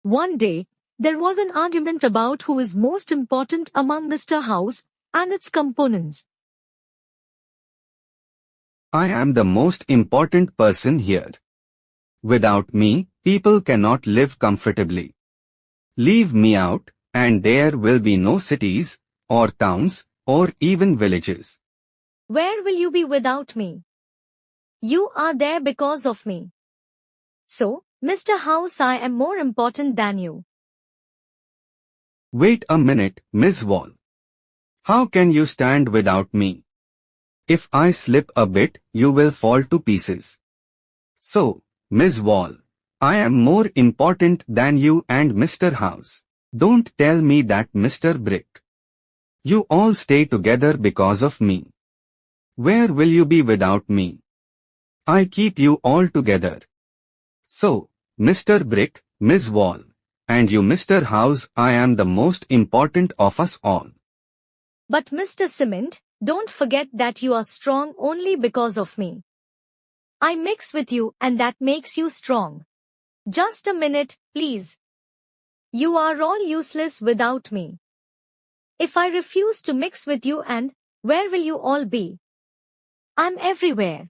One day, there was an argument about who is most important among Mr. House and its components. I am the most important person here. Without me, people cannot live comfortably. Leave me out, and there will be no cities, or towns, or even villages. Where will you be without me? You are there because of me. So, Mr. House, I am more important than you. Wait a minute, Miss Wall. How can you stand without me? If I slip a bit, you will fall to pieces. So, Miss Wall, I am more important than you and Mr. House. Don't tell me that, Mr. Brick. You all stay together because of me. Where will you be without me? I keep you all together. So, Mr. Brick, Miss Wall, and you, Mr. House, I am the most important of us all. But Mr. Cement, don't forget that you are strong only because of me. I mix with you and that makes you strong. Just a minute, please. You are all useless without me. If I refuse to mix with you, and where will you all be? I'm everywhere.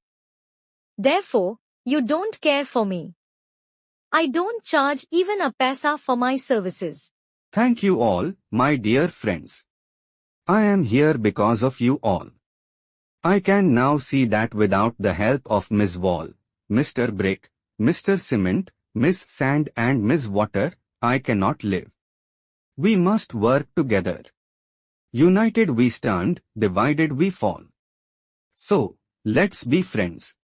Therefore, you don't care for me. I don't charge even a paisa for my services. Thank you all, my dear friends. I am here because of you all. I can now see that without the help of Miss Wall, Mr. Brick, Mr. Cement, Miss Sand and Miss Water, I cannot live. We must work together. United we stand, divided we fall. So, let's be friends.